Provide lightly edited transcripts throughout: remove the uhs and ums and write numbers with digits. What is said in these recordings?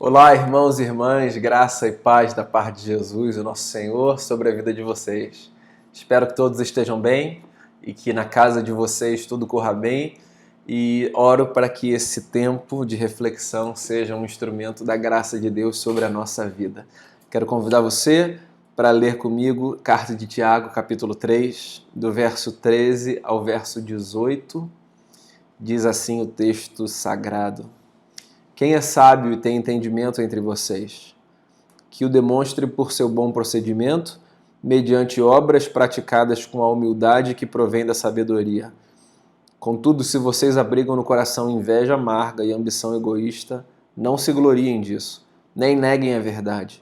Olá, irmãos e irmãs, graça e paz da parte de Jesus, o nosso Senhor, sobre a vida de vocês. Espero que todos estejam bem e que na casa de vocês tudo corra bem e oro para que esse tempo de reflexão seja um instrumento da graça de Deus sobre a nossa vida. Quero convidar você para ler comigo Carta de Tiago, capítulo 3, do verso 13 ao verso 18. Diz assim o texto sagrado: Quem é sábio e tem entendimento entre vocês? Que o demonstre por seu bom procedimento, mediante obras praticadas com a humildade que provém da sabedoria. Contudo, se vocês abrigam no coração inveja amarga e ambição egoísta, não se gloriem disso, nem neguem a verdade.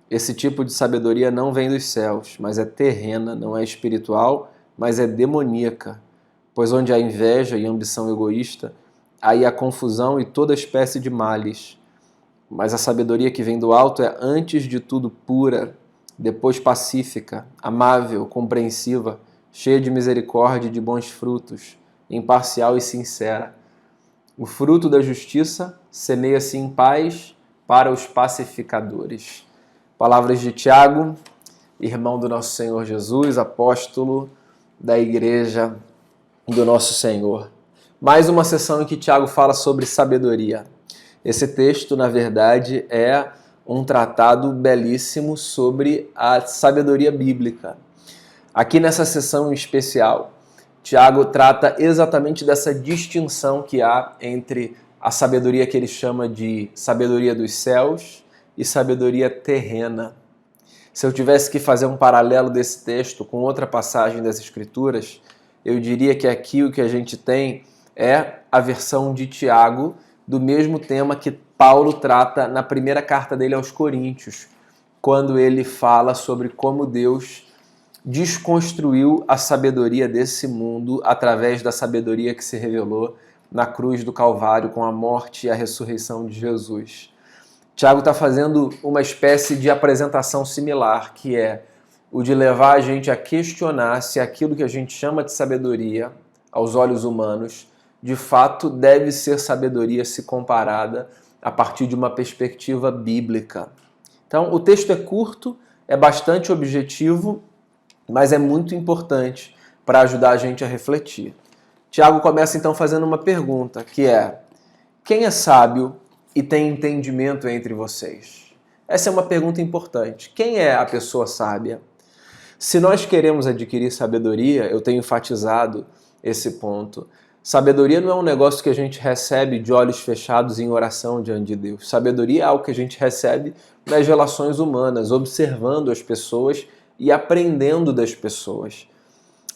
Esse tipo de sabedoria não vem dos céus, mas é terrena, não é espiritual, mas é demoníaca. Pois onde há inveja e ambição egoísta, aí há confusão e toda espécie de males. Mas a sabedoria que vem do alto é antes de tudo pura, depois pacífica, amável, compreensiva, cheia de misericórdia e de bons frutos, imparcial e sincera. O fruto da justiça semeia-se em paz para os pacificadores. Palavras de Tiago, irmão do nosso Senhor Jesus, apóstolo da igreja do nosso Senhor. Mais uma sessão em que Tiago fala sobre sabedoria. Esse texto, na verdade, é um tratado belíssimo sobre a sabedoria bíblica. Aqui nessa sessão em especial, Tiago trata exatamente dessa distinção que há entre a sabedoria que ele chama de sabedoria dos céus e sabedoria terrena. Se eu tivesse que fazer um paralelo desse texto com outra passagem das Escrituras, eu diria que aqui o que a gente tem é a versão de Tiago do mesmo tema que Paulo trata na primeira carta dele aos Coríntios, quando ele fala sobre como Deus desconstruiu a sabedoria desse mundo através da sabedoria que se revelou na cruz do Calvário com a morte e a ressurreição de Jesus. Tiago está fazendo uma espécie de apresentação similar, que é o de levar a gente a questionar se aquilo que a gente chama de sabedoria, aos olhos humanos, de fato deve ser sabedoria se comparada a partir de uma perspectiva bíblica. Então, o texto é curto, é bastante objetivo, mas é muito importante para ajudar a gente a refletir. Tiago começa então fazendo uma pergunta, que é: quem é sábio e tem entendimento entre vocês? Essa é uma pergunta importante. Quem é a pessoa sábia? Se nós queremos adquirir sabedoria, eu tenho enfatizado esse ponto. Sabedoria não é um negócio que a gente recebe de olhos fechados em oração diante de Deus. Sabedoria é algo que a gente recebe nas relações humanas, observando as pessoas e aprendendo das pessoas.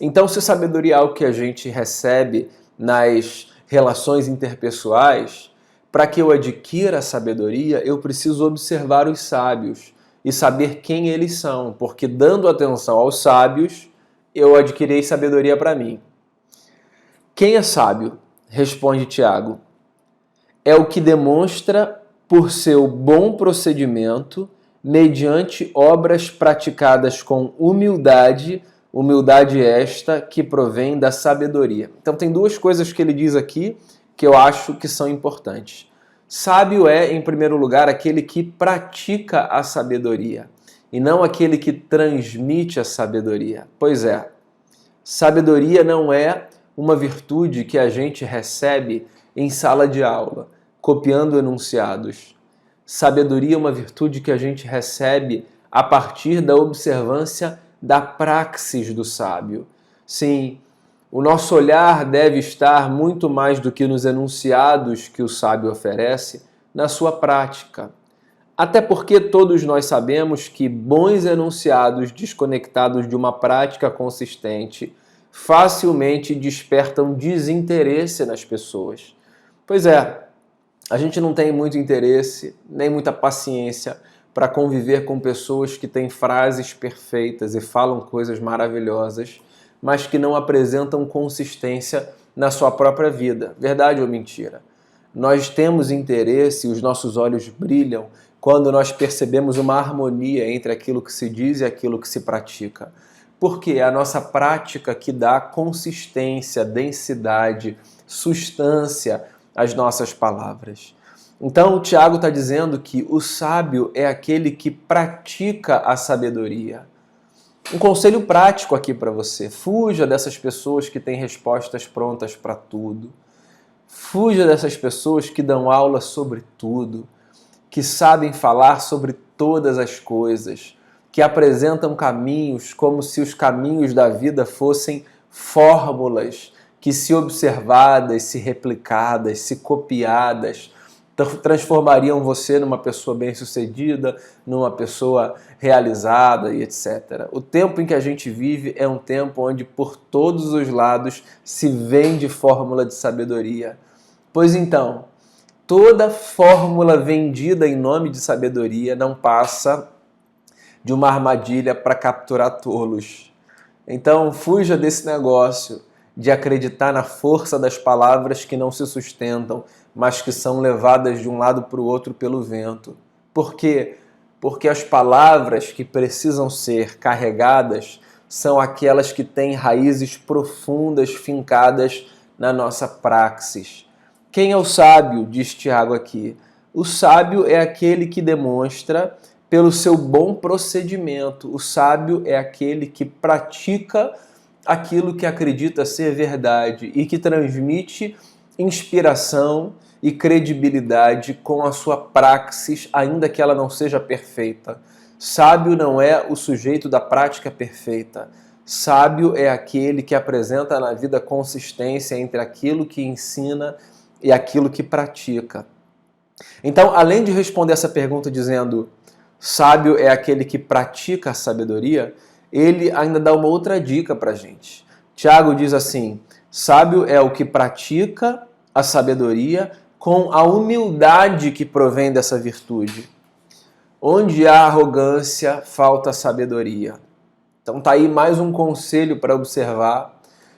Então, se sabedoria é algo que a gente recebe nas relações interpessoais, para que eu adquira a sabedoria, eu preciso observar os sábios e saber quem eles são, porque dando atenção aos sábios, eu adquirei sabedoria para mim. Quem é sábio? Responde Tiago. É o que demonstra por seu bom procedimento, mediante obras praticadas com humildade, humildade esta que provém da sabedoria. Então tem duas coisas que ele diz aqui que eu acho que são importantes. Sábio é, em primeiro lugar, aquele que pratica a sabedoria e não aquele que transmite a sabedoria. Pois é, sabedoria não é uma virtude que a gente recebe em sala de aula, copiando enunciados. Sabedoria é uma virtude que a gente recebe a partir da observância da praxis do sábio. Sim, o nosso olhar deve estar muito mais do que nos enunciados que o sábio oferece, na sua prática. Até porque todos nós sabemos que bons enunciados desconectados de uma prática consistente facilmente despertam desinteresse nas pessoas. Pois é, a gente não tem muito interesse, nem muita paciência para conviver com pessoas que têm frases perfeitas e falam coisas maravilhosas, mas que não apresentam consistência na sua própria vida. Verdade ou mentira? Nós temos interesse e os nossos olhos brilham quando nós percebemos uma harmonia entre aquilo que se diz e aquilo que se pratica. Porque é a nossa prática que dá consistência, densidade, substância às nossas palavras. Então, o Tiago está dizendo que o sábio é aquele que pratica a sabedoria. Um conselho prático aqui para você: fuja dessas pessoas que têm respostas prontas para tudo. Fuja dessas pessoas que dão aula sobre tudo, que sabem falar sobre todas as coisas, que apresentam caminhos como se os caminhos da vida fossem fórmulas que, se observadas, se replicadas, se copiadas, transformariam você numa pessoa bem-sucedida, numa pessoa realizada e etc. O tempo em que a gente vive é um tempo onde por todos os lados se vende fórmula de sabedoria. Pois então, toda fórmula vendida em nome de sabedoria não passa de uma armadilha para capturar tolos. Então, fuja desse negócio de acreditar na força das palavras que não se sustentam, mas que são levadas de um lado para o outro pelo vento. Por quê? Porque as palavras que precisam ser carregadas são aquelas que têm raízes profundas fincadas na nossa praxis. Quem é o sábio? Diz Tiago aqui. O sábio é aquele que demonstra pelo seu bom procedimento. O sábio é aquele que pratica aquilo que acredita ser verdade e que transmite inspiração e credibilidade com a sua praxis, ainda que ela não seja perfeita. Sábio não é o sujeito da prática perfeita. Sábio é aquele que apresenta na vida consistência entre aquilo que ensina e aquilo que pratica. Então, além de responder essa pergunta dizendo sábio é aquele que pratica a sabedoria, ele ainda dá uma outra dica para a gente. Tiago diz assim: sábio é o que pratica a sabedoria com a humildade que provém dessa virtude. Onde há arrogância, falta sabedoria. Então tá aí mais um conselho para observar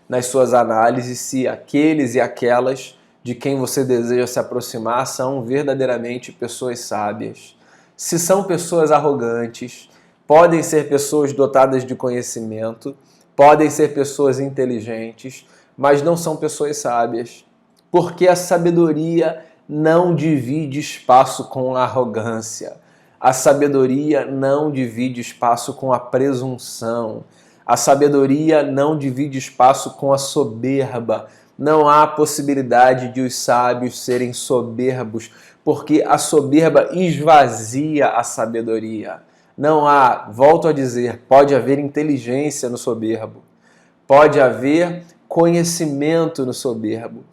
nas suas análises se aqueles e aquelas de quem você deseja se aproximar são verdadeiramente pessoas sábias. Se são pessoas arrogantes, podem ser pessoas dotadas de conhecimento, podem ser pessoas inteligentes, mas não são pessoas sábias. Porque a sabedoria não divide espaço com a arrogância. A sabedoria não divide espaço com a presunção. A sabedoria não divide espaço com a soberba. Não há possibilidade de os sábios serem soberbos, porque a soberba esvazia a sabedoria. Não há, volto a dizer, pode haver inteligência no soberbo, pode haver conhecimento no soberbo,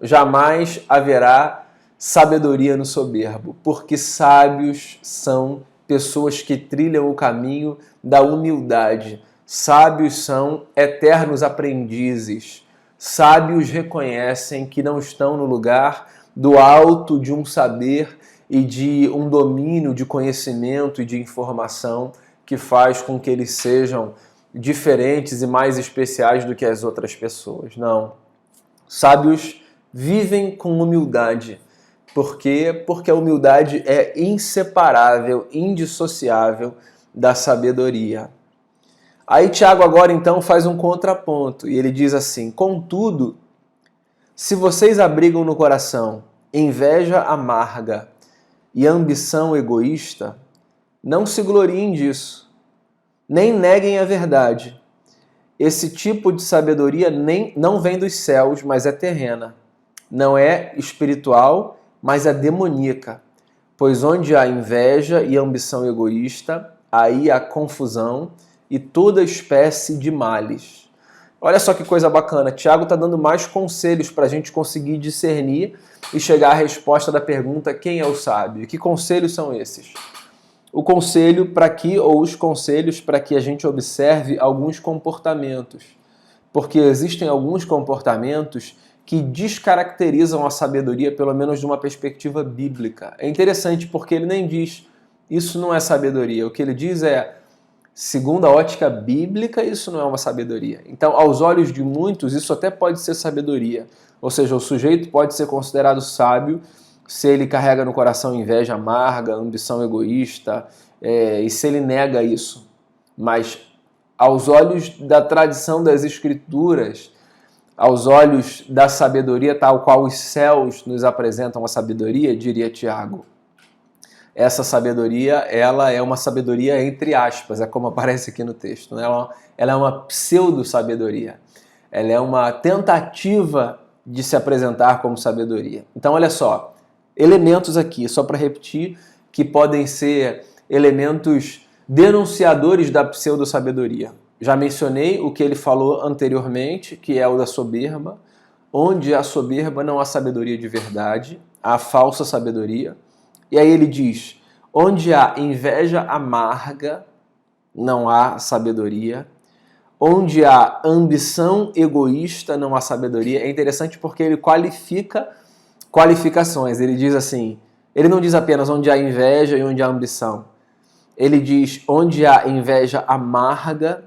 jamais haverá sabedoria no soberbo, porque sábios são pessoas que trilham o caminho da humildade. Sábios são eternos aprendizes. Sábios reconhecem que não estão no lugar do alto de um saber e de um domínio de conhecimento e de informação que faz com que eles sejam diferentes e mais especiais do que as outras pessoas. Não. Sábios vivem com humildade. Por quê? Porque a humildade é inseparável, indissociável da sabedoria. Aí Tiago agora então faz um contraponto e ele diz assim: contudo, se vocês abrigam no coração inveja amarga e ambição egoísta, não se gloriem disso, nem neguem a verdade. Esse tipo de sabedoria não vem dos céus, mas é terrena. Não é espiritual, mas é demoníaca. Pois onde há inveja e ambição egoísta, aí há confusão e toda espécie de males. Olha só que coisa bacana. Tiago está dando mais conselhos para a gente conseguir discernir e chegar à resposta da pergunta: quem é o sábio? E que conselhos são esses? O conselho para que, ou os conselhos para que a gente observe alguns comportamentos. Porque existem alguns comportamentos que descaracterizam a sabedoria, pelo menos de uma perspectiva bíblica. É interessante porque ele nem diz isso não é sabedoria. O que ele diz é, segundo a ótica bíblica, isso não é uma sabedoria. Então, aos olhos de muitos, isso até pode ser sabedoria. Ou seja, o sujeito pode ser considerado sábio se ele carrega no coração inveja amarga, ambição egoísta, e se ele nega isso. Mas, aos olhos da tradição das Escrituras, aos olhos da sabedoria, tal qual os céus nos apresentam a sabedoria, diria Tiago. Essa sabedoria, ela é uma sabedoria entre aspas, é como aparece aqui no texto. Né? Ela é uma pseudo-sabedoria. Ela é uma tentativa de se apresentar como sabedoria. Então, olha só, elementos aqui, só para repetir, que podem ser elementos denunciadores da pseudo-sabedoria. Já mencionei o que ele falou anteriormente, que é o da soberba, onde há soberba não há sabedoria de verdade, há falsa sabedoria. E aí ele diz, onde há inveja amarga, não há sabedoria. Onde há ambição egoísta, não há sabedoria. É interessante porque ele qualifica qualificações. Ele diz assim, ele não diz apenas onde há inveja e onde há ambição. Ele diz onde há inveja amarga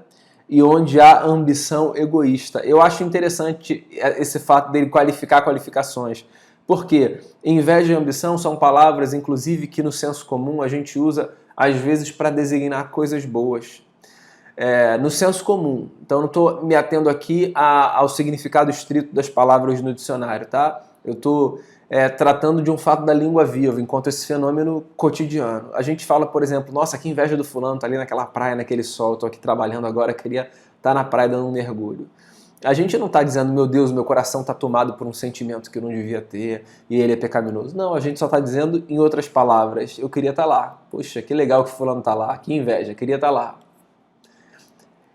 e onde há ambição egoísta. Eu acho interessante esse fato dele qualificar qualificações. Porque inveja e ambição são palavras, inclusive, que no senso comum a gente usa às vezes para designar coisas boas. No senso comum. Então não estou me atendo aqui ao significado estrito das palavras no dicionário, tá? Eu estou tratando de um fato da língua viva, enquanto esse fenômeno cotidiano. A gente fala, por exemplo, nossa, que inveja do fulano, tá ali naquela praia, naquele sol, estou aqui trabalhando agora, queria estar na praia dando um mergulho. A gente não está dizendo, meu Deus, meu coração está tomado por um sentimento que eu não devia ter e ele é pecaminoso. Não, a gente só está dizendo, em outras palavras, eu queria estar lá. Poxa, que legal que fulano está lá, que inveja, queria estar lá.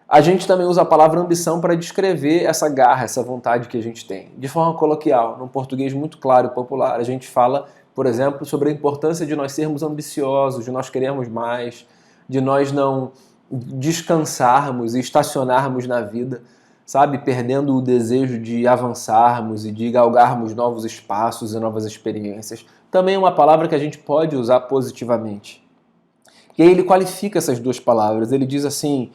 A gente também usa a palavra ambição para descrever essa garra, essa vontade que a gente tem. De forma coloquial, num português muito claro e popular, a gente fala, por exemplo, sobre a importância de nós sermos ambiciosos, de nós querermos mais, de nós não descansarmos e estacionarmos na vida, sabe? Perdendo o desejo de avançarmos e de galgarmos novos espaços e novas experiências. Também é uma palavra que a gente pode usar positivamente. E aí ele qualifica essas duas palavras. Ele diz assim,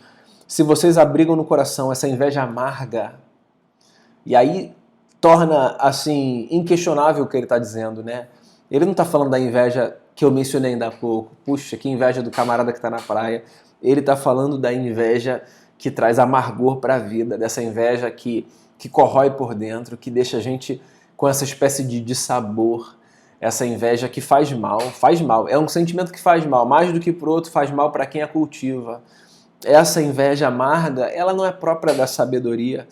se vocês abrigam no coração essa inveja amarga, e aí torna assim inquestionável o que ele está dizendo, né? Ele não está falando da inveja que eu mencionei ainda há pouco, puxa, que inveja do camarada que está na praia. Ele está falando da inveja que traz amargor para a vida, dessa inveja que corrói por dentro, que deixa a gente com essa espécie de dissabor, essa inveja que faz mal, é um sentimento que faz mal, mais do que para o outro, faz mal para quem a cultiva. Essa inveja amarga, ela não é própria da sabedoria.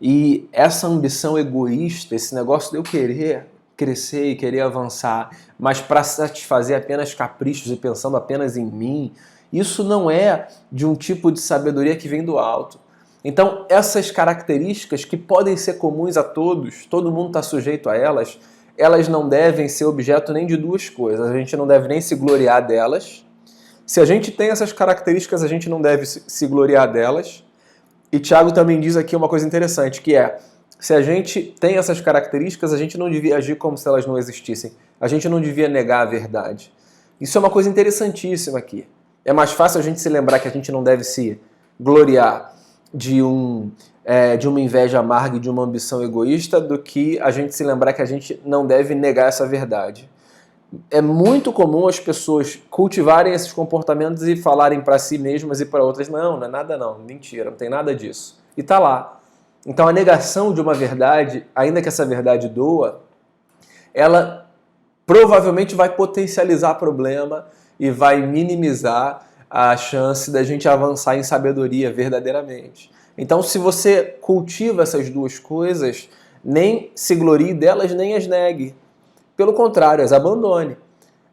E essa ambição egoísta, esse negócio de eu querer crescer e querer avançar, mas para satisfazer apenas caprichos e pensando apenas em mim, isso não é de um tipo de sabedoria que vem do alto. Então, essas características que podem ser comuns a todos, todo mundo está sujeito a elas, elas não devem ser objeto nem de duas coisas. A gente não deve nem se gloriar delas. Se a gente tem essas características, a gente não deve se gloriar delas. E Tiago também diz aqui uma coisa interessante, que é, se a gente tem essas características, a gente não devia agir como se elas não existissem. A gente não devia negar a verdade. Isso é uma coisa interessantíssima aqui. É mais fácil a gente se lembrar que a gente não deve se gloriar de uma inveja amarga e de uma ambição egoísta do que a gente se lembrar que a gente não deve negar essa verdade. É muito comum as pessoas cultivarem esses comportamentos e falarem para si mesmas e para outras, não é nada não, mentira, não tem nada disso. E tá lá. Então a negação de uma verdade, ainda que essa verdade doa, ela provavelmente vai potencializar o problema e vai minimizar a chance da gente avançar em sabedoria verdadeiramente. Então se você cultiva essas duas coisas, nem se glorie delas, nem as negue. Pelo contrário, as abandone.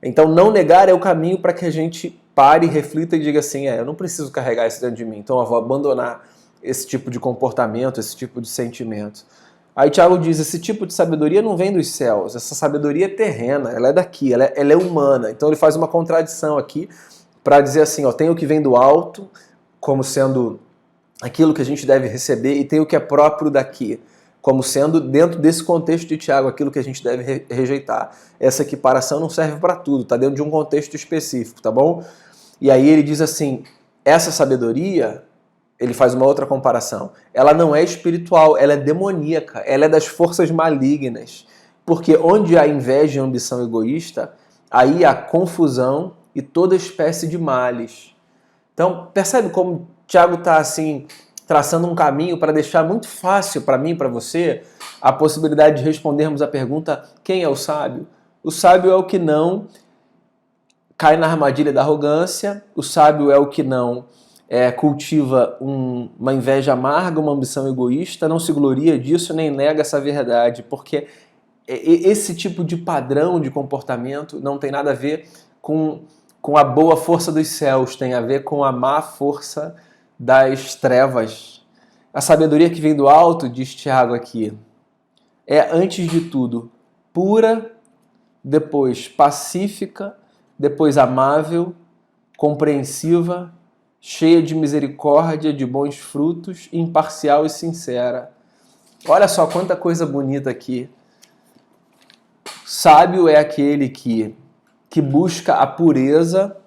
Então não negar é o caminho para que a gente pare, reflita e diga assim, eu não preciso carregar isso dentro de mim, então eu vou abandonar esse tipo de comportamento, esse tipo de sentimento. Aí Tiago diz, esse tipo de sabedoria não vem dos céus, essa sabedoria é terrena, ela é daqui, ela é humana. Então ele faz uma contradição aqui para dizer assim, tem o que vem do alto, como sendo aquilo que a gente deve receber, e tem o que é próprio daqui, como sendo, dentro desse contexto de Tiago, aquilo que a gente deve rejeitar. Essa equiparação não serve para tudo, está dentro de um contexto específico, tá bom? E aí ele diz assim, essa sabedoria, ele faz uma outra comparação, ela não é espiritual, ela é demoníaca, ela é das forças malignas. Porque onde há inveja e ambição egoísta, aí há confusão e toda espécie de males. Então, percebe como Tiago está assim, traçando um caminho para deixar muito fácil para mim e para você a possibilidade de respondermos a pergunta: quem é o sábio? O sábio é o que não cai na armadilha da arrogância, o sábio é o que não cultiva uma inveja amarga, uma ambição egoísta, não se gloria disso nem nega essa verdade, porque esse tipo de padrão de comportamento não tem nada a ver com a boa força dos céus, tem a ver com a má força das trevas. A sabedoria que vem do alto, diz Tiago aqui, é antes de tudo pura, depois pacífica, depois amável, compreensiva, cheia de misericórdia, de bons frutos, imparcial e sincera. Olha só quanta coisa bonita aqui. Sábio é aquele que busca a pureza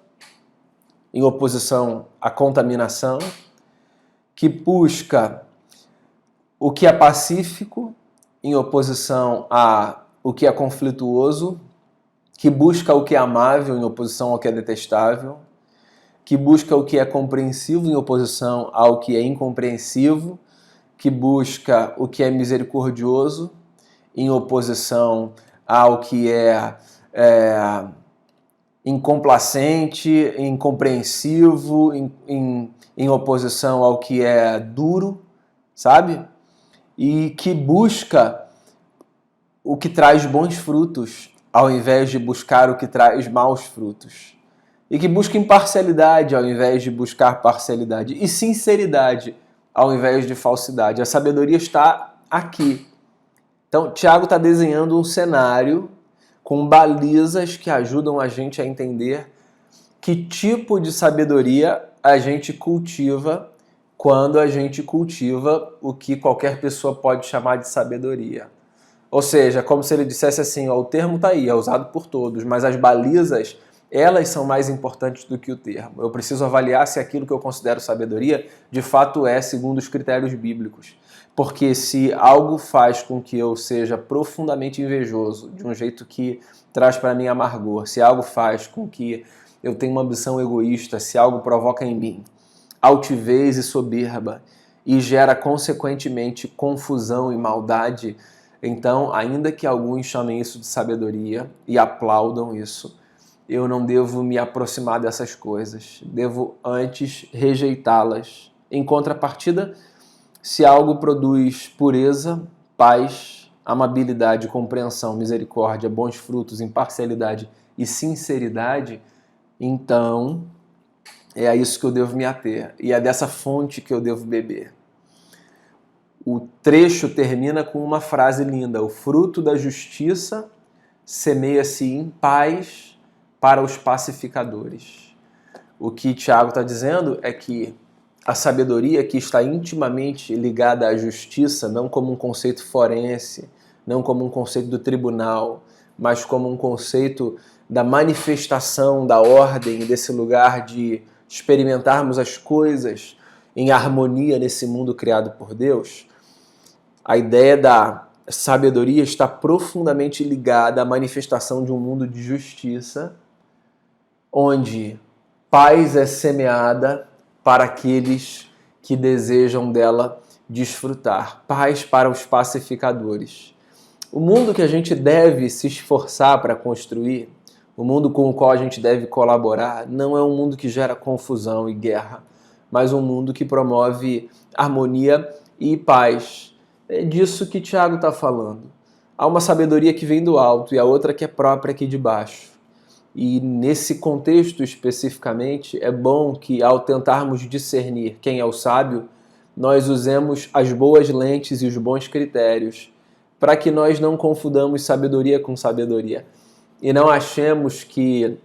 em oposição à contaminação, que busca o que é pacífico em oposição ao que é conflituoso, que busca o que é amável em oposição ao que é detestável, que busca o que é compreensivo em oposição ao que é incompreensivo, que busca o que é misericordioso em oposição ao que é incomplacente, incompreensivo, em oposição ao que é duro, sabe? E que busca o que traz bons frutos, ao invés de buscar o que traz maus frutos. E que busca imparcialidade ao invés de buscar parcialidade. E sinceridade ao invés de falsidade. A sabedoria está aqui. Então, Tiago está desenhando um cenário com balizas que ajudam a gente a entender que tipo de sabedoria a gente cultiva quando a gente cultiva o que qualquer pessoa pode chamar de sabedoria. Ou seja, como se ele dissesse assim, ó, o termo está aí, é usado por todos, mas as balizas, elas são mais importantes do que o termo. Eu preciso avaliar se aquilo que eu considero sabedoria, de fato é segundo os critérios bíblicos. Porque se algo faz com que eu seja profundamente invejoso, de um jeito que traz para mim amargor, se algo faz com que eu tenha uma ambição egoísta, se algo provoca em mim altivez e soberba e gera consequentemente confusão e maldade, então, ainda que alguns chamem isso de sabedoria e aplaudam isso, eu não devo me aproximar dessas coisas, devo antes rejeitá-las. Em contrapartida, se algo produz pureza, paz, amabilidade, compreensão, misericórdia, bons frutos, imparcialidade e sinceridade, então é a isso que eu devo me ater e é dessa fonte que eu devo beber. O trecho termina com uma frase linda: o fruto da justiça semeia-se em paz para os pacificadores. O que Tiago está dizendo é que a sabedoria que está intimamente ligada à justiça, não como um conceito forense, não como um conceito do tribunal, mas como um conceito da manifestação da ordem, desse lugar de experimentarmos as coisas em harmonia nesse mundo criado por Deus. A ideia da sabedoria está profundamente ligada à manifestação de um mundo de justiça, onde paz é semeada para aqueles que desejam dela desfrutar. Paz para os pacificadores. O mundo que a gente deve se esforçar para construir, o mundo com o qual a gente deve colaborar, não é um mundo que gera confusão e guerra, mas um mundo que promove harmonia e paz. É disso que Tiago está falando. Há uma sabedoria que vem do alto e a outra que é própria aqui de baixo. E nesse contexto especificamente, é bom que ao tentarmos discernir quem é o sábio, nós usemos as boas lentes e os bons critérios, para que nós não confundamos sabedoria com sabedoria. E não achemos que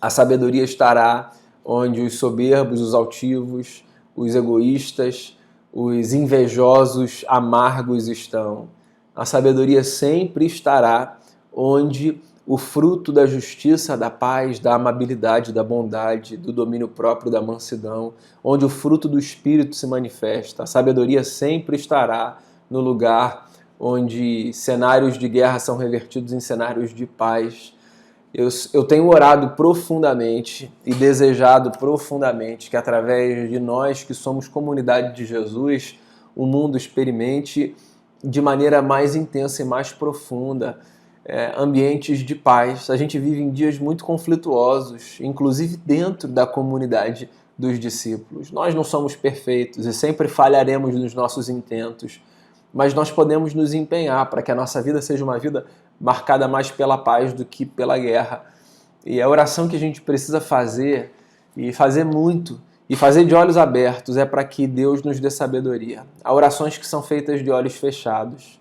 a sabedoria estará onde os soberbos, os altivos, os egoístas, os invejosos, amargos estão. A sabedoria sempre estará onde o fruto da justiça, da paz, da amabilidade, da bondade, do domínio próprio, da mansidão, onde o fruto do Espírito se manifesta. A sabedoria sempre estará no lugar onde cenários de guerra são revertidos em cenários de paz. Eu tenho orado profundamente e desejado profundamente que através de nós que somos comunidade de Jesus, o mundo experimente de maneira mais intensa e mais profunda ambientes de paz. A gente vive em dias muito conflituosos, inclusive dentro da comunidade dos discípulos. Nós não somos perfeitos e sempre falharemos nos nossos intentos, mas nós podemos nos empenhar para que a nossa vida seja uma vida marcada mais pela paz do que pela guerra. E a oração que a gente precisa fazer, e fazer muito, e fazer de olhos abertos, é para que Deus nos dê sabedoria. Há orações que são feitas de olhos fechados,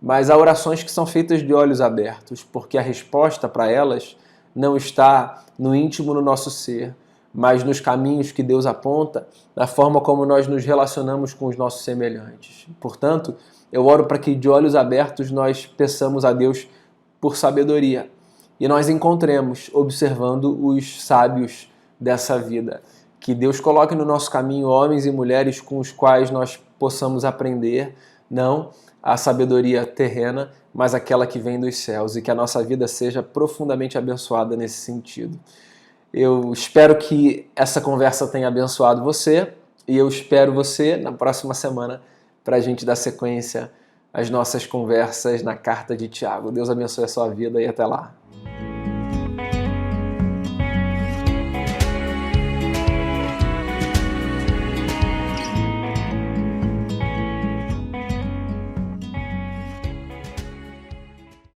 mas há orações que são feitas de olhos abertos, porque a resposta para elas não está no íntimo do nosso ser, mas nos caminhos que Deus aponta, na forma como nós nos relacionamos com os nossos semelhantes. Portanto, eu oro para que de olhos abertos nós peçamos a Deus por sabedoria e nós encontremos observando os sábios dessa vida. Que Deus coloque no nosso caminho homens e mulheres com os quais nós possamos aprender, não a sabedoria terrena, mas aquela que vem dos céus, e que a nossa vida seja profundamente abençoada nesse sentido. Eu espero que essa conversa tenha abençoado você e eu espero você na próxima semana para a gente dar sequência às nossas conversas na carta de Tiago. Deus abençoe a sua vida e até lá.